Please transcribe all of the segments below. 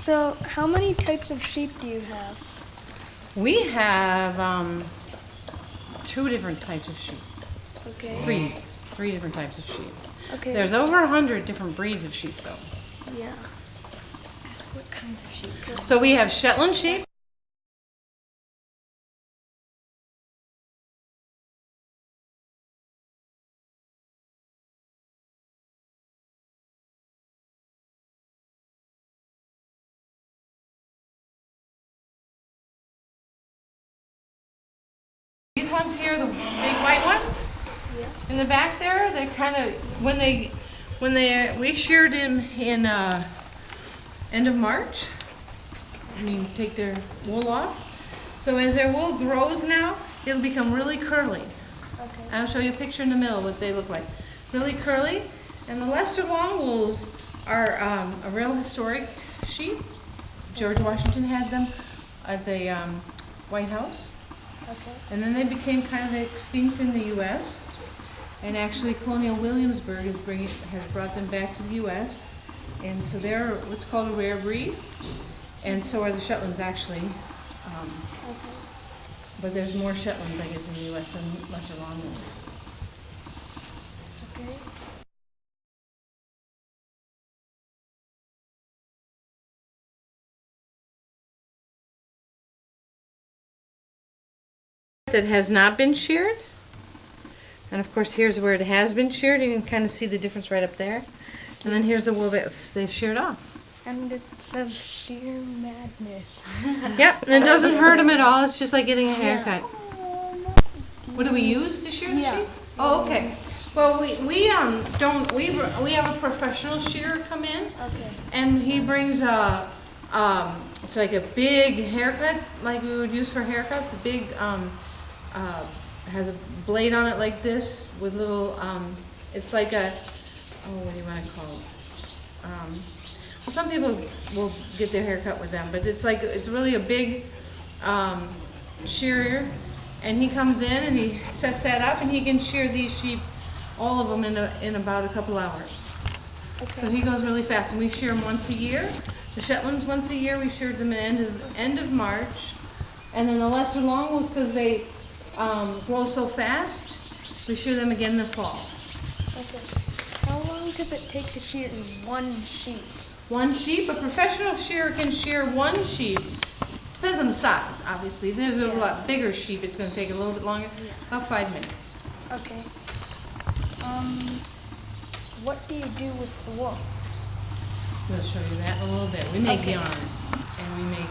So, how many types of sheep do you have? We have 2 different types of sheep. Okay. Three different types of sheep. Okay. There's over 100 different breeds of sheep, though. Yeah. Ask what kinds of sheep. So we have Shetland sheep. These ones here, the big white ones, in the back there, they're kind of we sheared them in end of March. I mean, take their wool off. So as their wool grows now, it'll become really curly. Okay. I'll show you a picture in the middle what they look like. Really curly. And the Leicester Longwools are a real historic sheep. George Washington had them at the White House. Okay. And then they became kind of extinct in the U.S. And actually Colonial Williamsburg has brought them back to the U.S. And so they're what's called a rare breed. And so are the Shetlands, actually. Okay. But there's more Shetlands, I guess, in the U.S. than Leicester Longwools. Okay. That has not been sheared. And of course here's where it has been sheared. You can kind of see the difference right up there. And then here's the wool that they've sheared off. And it says sheer madness. Yep, and it doesn't hurt them at all. It's just like getting a haircut. What do we use to shear the sheep? Oh, okay. Well, we have a professional shearer come in. Okay. And he brings it's like a big haircut, like we would use for haircuts. A big has a blade on it like this with little it's like a what do you want to call it? Well, some people will get their hair cut with them, but it's really a big shearer, and he comes in and he sets that up, and he can shear these sheep, all of them, in about a couple hours. Okay. So he goes really fast, and we shear them once a year. The Shetlands once a year. We sheared them at end of March, and then the Leicester Longwools, because they grow so fast, we shear them again in the fall. Okay. How long does it take to shear one sheep? One sheep? A professional shearer can shear one sheep. Depends on the size, obviously. If there's a lot bigger sheep, it's going to take a little bit longer. Yeah. About 5 minutes. Okay. What do you do with the wool? We'll show you that in a little bit. We make yarn, and we make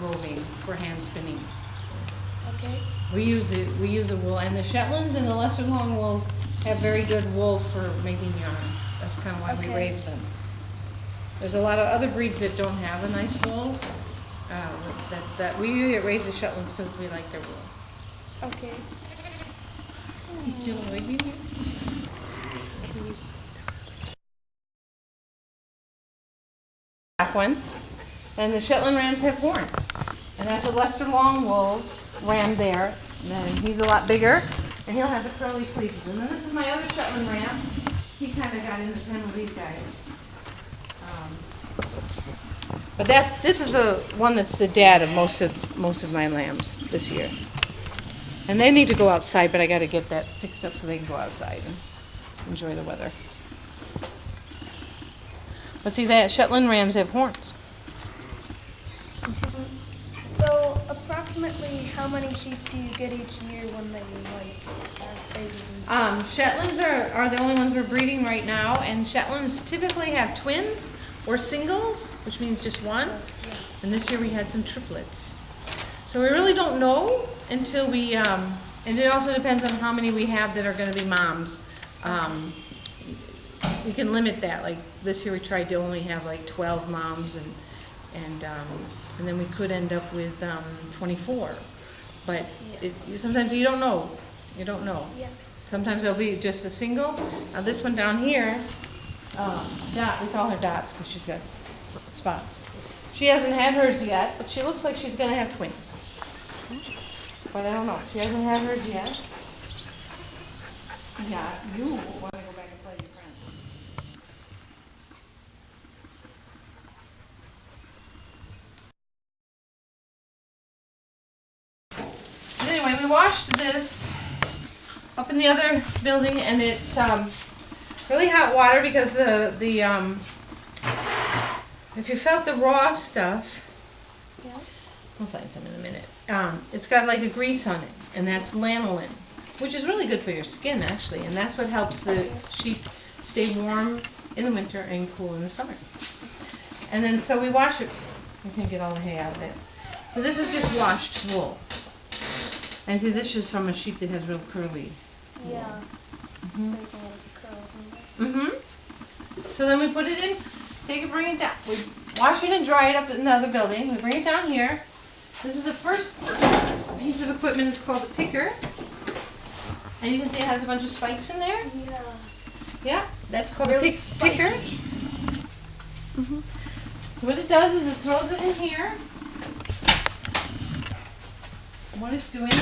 roving for hand spinning. Okay. We use the wool, and the Shetlands and the Leicester Longwools have very good wool for making yarn. That's kind of why we raise them. There's a lot of other breeds that don't have a nice wool. That we raise the Shetlands because we like their wool. Okay. Black one, and the Shetland rams have horns, and that's a Leicester Longwool ram there. And then he's a lot bigger, and he'll have the curly fleeces. And then this is my other Shetland ram. He kind of got independent with these guys. But this is the one that's the dad of most of my lambs this year. And they need to go outside, but I got to get that fixed up so they can go outside and enjoy the weather. But see, that Shetland rams have horns. So, approximately how many sheep do you get each year when they have babies? Shetlands are the only ones we're breeding right now, and Shetlands typically have twins or singles, which means just one. And this year we had some triplets. So we really don't know until we, and it also depends on how many we have that are going to be moms. We can limit that. Like this year we tried to only have like 12 moms, and then we could end up with 24. But sometimes you don't know. You don't know. Yeah. Sometimes there'll be just a single. Now this one down here, Dot, we call her Dots because she's got spots. She hasn't had hers yet, but she looks like she's going to have twins. But I don't know. She hasn't had hers yet. Yeah, you want to go back and play with your friends. we washed this up in the other building, and it's really hot water because if you felt the raw stuff, Yeah. I'll find some in a minute. It's got like a grease on it, and that's lanolin, which is really good for your skin actually, and that's what helps the sheep stay warm in the winter and cool in the summer. And then so we wash it. We can get all the hay out of it. So this is just washed wool. And see, this is from a sheep that has real curly. Yeah. Mhm. There's a lot of curls in there. So then we put it in, take it, bring it down. We wash it and dry it up in the other building. We bring it down here. This is the first piece of equipment. It's called a picker. And you can see it has a bunch of spikes in there. Yeah. Yeah, that's called Really a picker. So what it does is it throws it in here. What it's doing is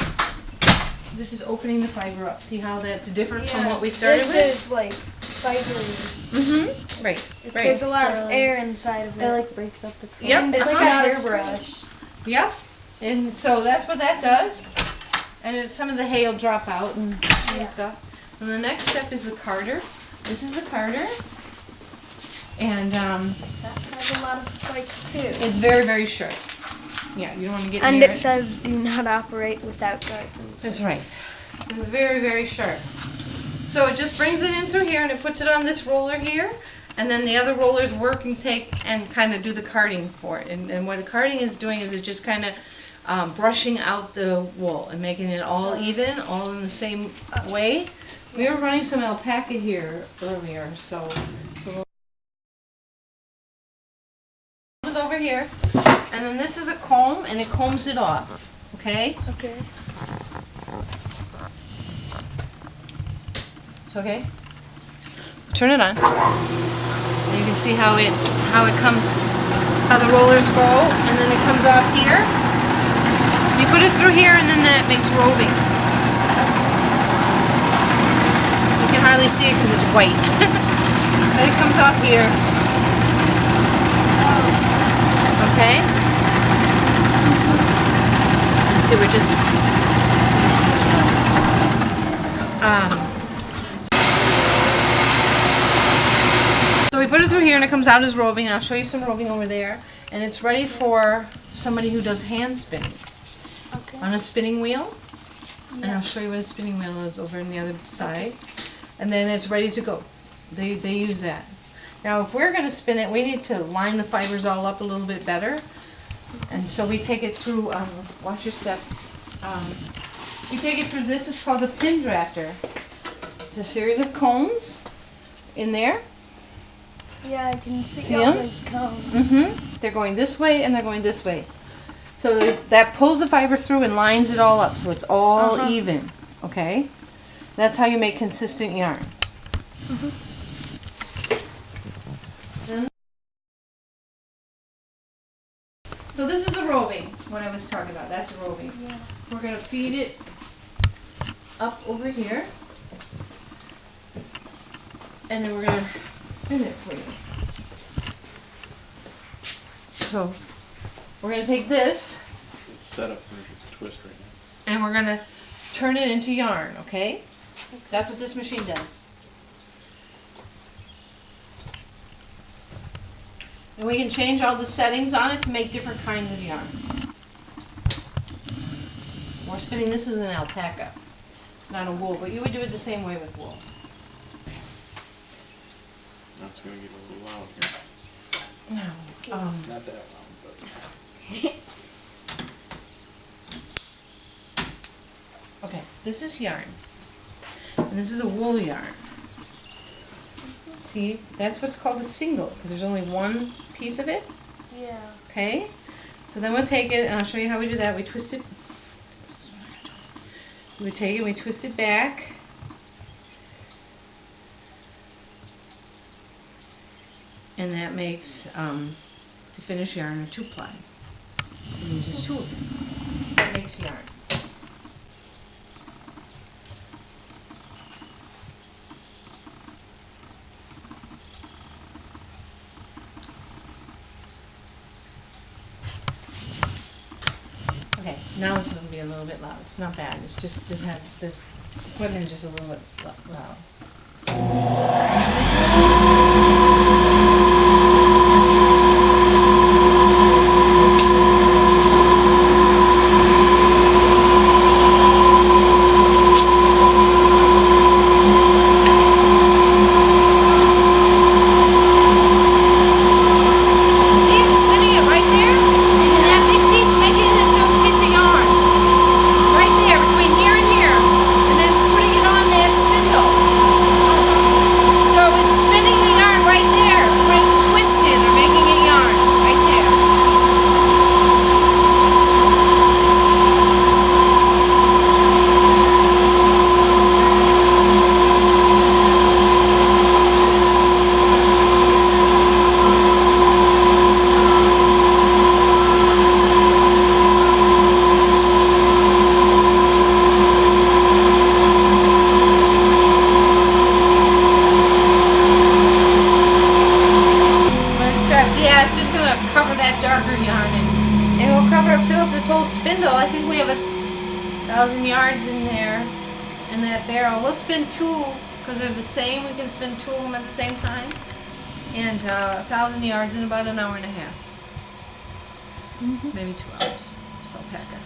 it's just opening the fiber up. See how that's different from what we started with? This is like fibery. Right, There's a lot of air inside of it. It like breaks up the foam. Yep, It's like uh-huh. a hairbrush. Yep, and so that's what that does. And some of the hay will drop out and stuff. And the next step is the carder. This is the carder. And That has a lot of spikes too. it's very, very sharp. Yeah, you don't want to get And near it says do not operate without guards. That's right. So it's very, very sharp. So it just brings it in through here and it puts it on this roller here. And then the other rollers work and take and kind of do the carding for it. And what the carding is doing is it's just kind of brushing out the wool and making it all even, all in the same way. We were running some alpaca here earlier, so we'll put it over here. And then this is a comb, and it combs it off. Okay? Okay. It's okay? Turn it on. And you can see how it comes, how the rollers go, and then it comes off here. You put it through here, and then that makes roving. You can hardly see it because it's white. But it comes off here. Okay? Let's see, we're just so we put it through here and it comes out as roving. I'll show you some roving over there. And it's ready for somebody who does hand spinning Okay. on a spinning wheel. And I'll show you what a spinning wheel is over on the other side. And then it's ready to go. They use that. Now if we're going to spin it, we need to line the fibers all up a little bit better. And so we take it through, watch your step. We take it through, this is called a pin drafter. It's a series of combs in there. Yeah, I can see, See all 'em? these cones. They're going this way and they're going this way. So that pulls the fiber through and lines it all up so it's all even. Okay? That's how you make consistent yarn. So this is a roving, what I was talking about. That's a roving. Yeah. We're going to feed it up over here. And then we're going to spin it for you. So we're going to take this It's set up for a twist right now. and we're going to turn it into yarn, okay? That's what this machine does. And we can change all the settings on it to make different kinds of yarn. We're spinning, this is an alpaca. It's not a wool, but you would do it the same way with wool. Now it's going to get a little loud here. No. Not that loud, but Okay, this is yarn. And this is a wool yarn. See, that's what's called a single, because there's only one piece of it. Yeah. Okay? So then we'll take it, and I'll show you how we do that. We twist it. We take it, we twist it back. And that makes the finished yarn a 2-ply. It uses 2 of them. That makes yarn. Okay, Now this is gonna be a little bit loud. It's not bad. It's just the equipment is just a little bit loud. Fill up this whole spindle. I think we have 1,000 yards in there, in that barrel. We'll spin 2, because they're the same. We can spin 2 of them at the same time. And 1,000 yards in about an hour and a half. Maybe 2 hours. It's alpaca.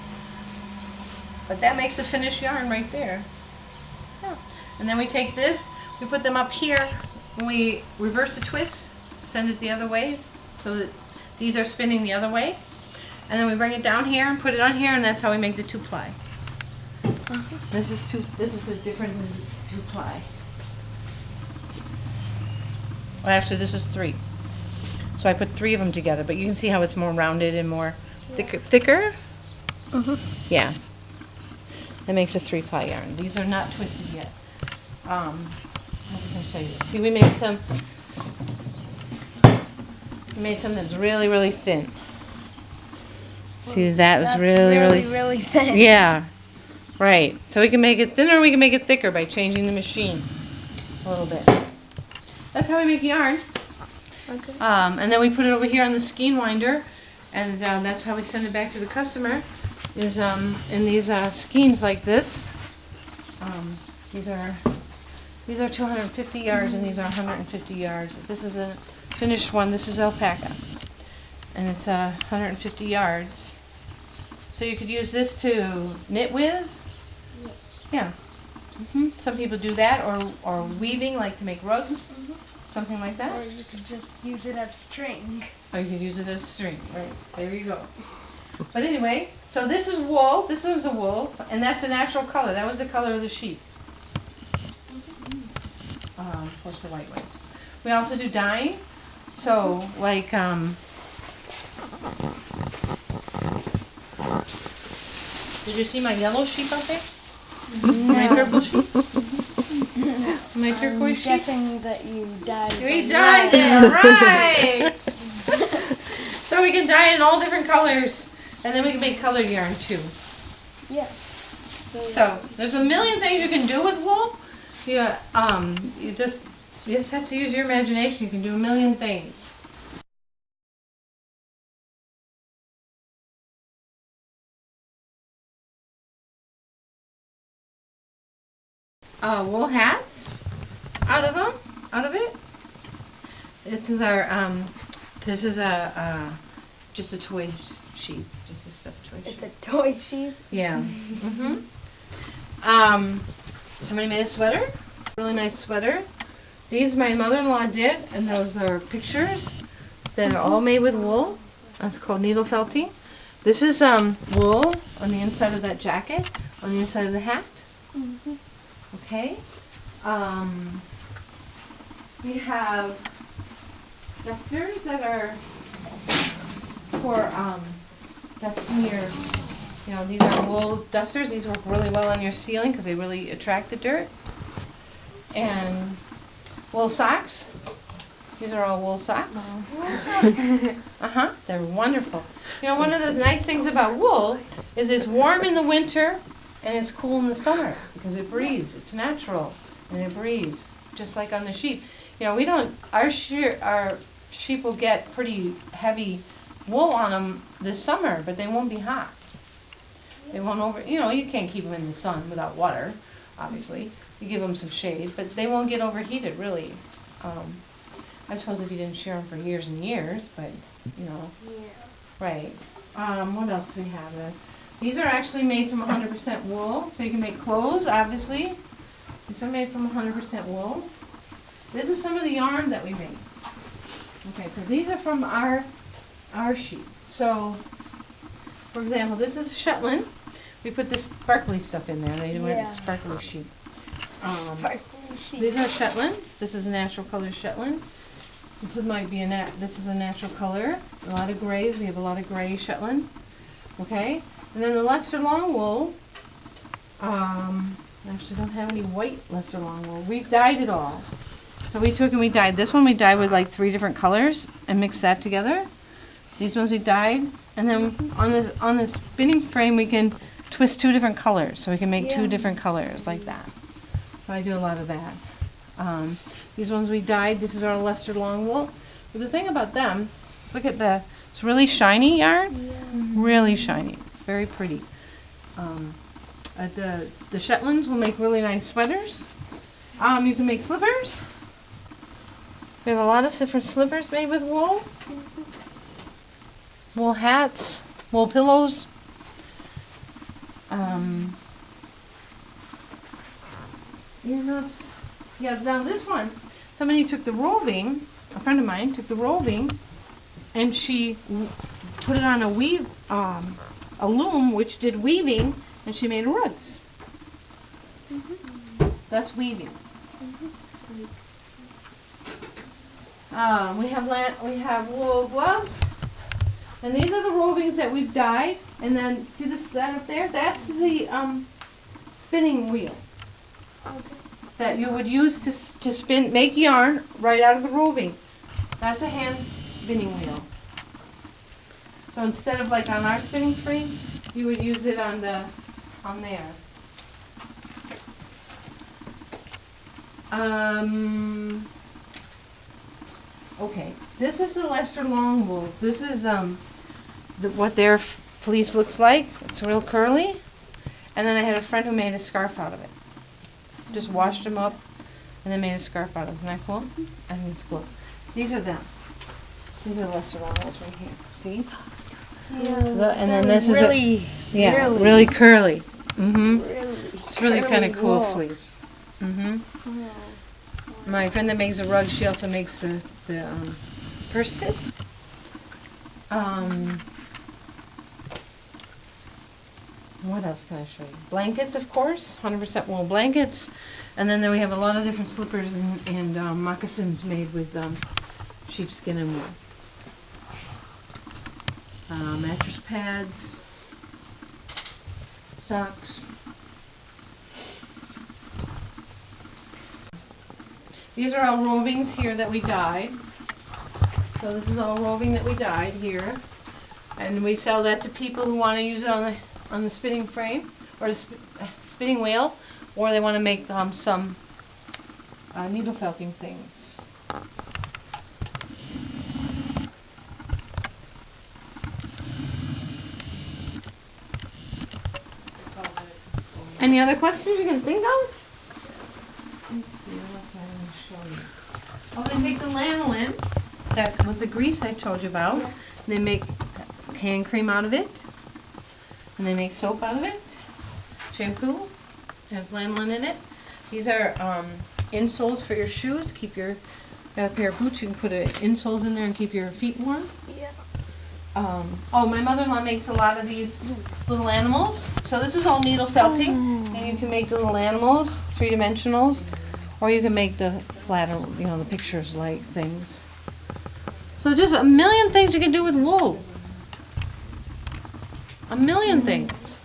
But that makes a finished yarn right there. Yeah. And then we take this, we put them up here, and we reverse the twist, send it the other way, so that these are spinning the other way. And then we bring it down here and put it on here, and that's how we make the 2-ply. This is the difference is 2-ply. Well, actually, this is 3. So I put 3 of them together, but you can see how it's more rounded and more thicker. Yeah. That makes a 3-ply yarn. These are not twisted yet. I was going to show you. See, we made some. We made some that's really, really thin. See, that was really thin. Yeah, right. So we can make it thinner, or we can make it thicker by changing the machine a little bit. That's how we make yarn. Okay. And then we put it over here on the skein winder, and that's how we send it back to the customer. Is in these skeins like this. These are 250 yards, and these are 150 yards. This is a finished one. This is alpaca. And it's 150 yards. So you could use this to knit with. Yeah. Some people do that, or weaving, like to make rugs, something like that. Or you could just use it as string. Or you could use it as string. Right. There you go. But anyway, so this is wool. This one's a wool, and that's the natural color. That was the color of the sheep. Of course, the white ones. We also do dyeing. So, like, did you see my yellow sheep out there? My purple sheep? My turquoise sheep? I'm guessing that you dyed it. We dyed it, right! So we can dye in all different colors, and then we can make colored yarn too. Yeah. So there's a million things you can do with wool. You just have to use your imagination. You can do a million things. Wool hats out of it. This is our just a toy sheep, just a stuffed toy sheep. It's a toy sheep. Yeah. Somebody made a sweater, really nice sweater. These my mother-in-law did, and those are pictures that are all made with wool. That's called needle felting. This is wool on the inside of that jacket, on the inside of the hat. Okay. We have dusters that are for dusting your, these are wool dusters. These work really well on your ceiling because they really attract the dirt. And wool socks. These are all wool socks. They're wonderful. One of the nice things about wool is it's warm in the winter and it's cool in the summer because it breathes. It's natural and it breathes, just like on the sheep. Our sheep will get pretty heavy wool on them this summer, but they won't be hot. They won't you can't keep them in the sun without water, obviously. You give them some shade, but they won't get overheated, really. I suppose if you didn't shear them for years and years, but, Yeah. right. What else do we have? These are actually made from 100% wool, so you can make clothes, obviously. These are made from 100% wool. This is some of the yarn that we make. Okay, so these are from our sheep. So, for example, this is Shetland. We put this sparkly stuff in there. They do Yeah. it sparkly sheep. Sparkly sheep. These are Shetlands. This is a natural color Shetland. This might be this is a natural color. A lot of grays. We have a lot of gray Shetland. Okay, and then the Leicester long wool. Actually, don't have any white Leicester long wool. We've dyed it all. So we took and we dyed this one. We dyed with like 3 different colors and mixed that together. These ones we dyed, and then on this spinning frame we can twist 2 different colors, so we can make 2 different colors like that. So I do a lot of that. These ones we dyed. This is our Leicester long wool. But the thing about them is, look at it's really shiny yarn. Yeah. Really shiny. It's very pretty. The Shetlands will make really nice sweaters. You can make slippers. We have a lot of different slippers made with wool. Wool hats, wool pillows. Earmuffs. Yeah, now this one, somebody took the roving, a friend of mine took the roving, and she put it on a loom which did weaving, and she made rugs. That's weaving. We have wool gloves, and these are the rovings that we've dyed. And then see that up there? That's the spinning wheel that you would use to make yarn right out of the roving. That's a hand spinning wheel. So instead of like on our spinning frame, you would use it on there. Okay, this is the Leicester long wool. This is what their fleece looks like. It's real curly. And then I had a friend who made a scarf out of it. Just washed them up and then made a scarf out of it. Isn't that cool? I think it's cool. These are them. These are the Leicester long wools right here. See? Yeah. And then this is really curly. Mhm. Really. It's really kind of cool wool. fleece. Mhm. My friend that makes the rugs, she also makes the purses. What else can I show you? Blankets, of course, 100% wool blankets. And then we have a lot of different slippers and moccasins made with sheepskin and wool. Mattress pads, socks. These are all rovings here that we dyed. So this is all roving that we dyed here. And we sell that to people who want to use it on the spinning frame or the spinning wheel, or they want to make some needle felting things. Any other questions you can think of? Let's see, what else I want to show you. Oh, they take the lanolin, that was the grease I told you about, and they make hand cream out of it, and they make soap out of it, shampoo, has lanolin in it. These are insoles for your shoes. Got a pair of boots, you can put insoles in there and keep your feet warm. Yeah. My mother-in-law makes a lot of these little animals. So this is all needle felting, and you can make little animals, 3-dimensionals, or you can make the flatter, the pictures like things. So just a million things you can do with wool. A million things.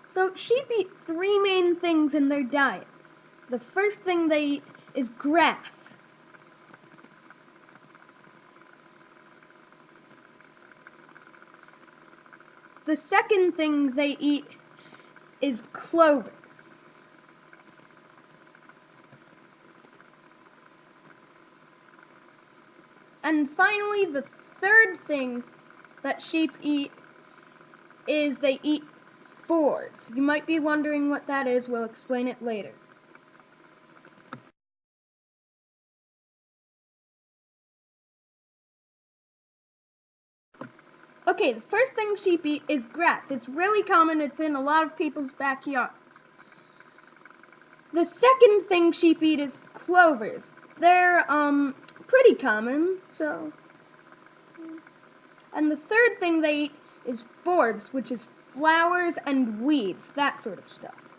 So sheep eat 3 main things in their diet. The first thing they eat is grass. The second thing they eat is clovers. And finally, the third thing that sheep eat is they eat forbs. You might be wondering what that is. We'll explain it later. Okay, the first thing sheep eat is grass. It's really common. It's in a lot of people's backyards. The second thing sheep eat is clovers. They're pretty common, so. And the third thing they eat is forbs, which is flowers and weeds, that sort of stuff.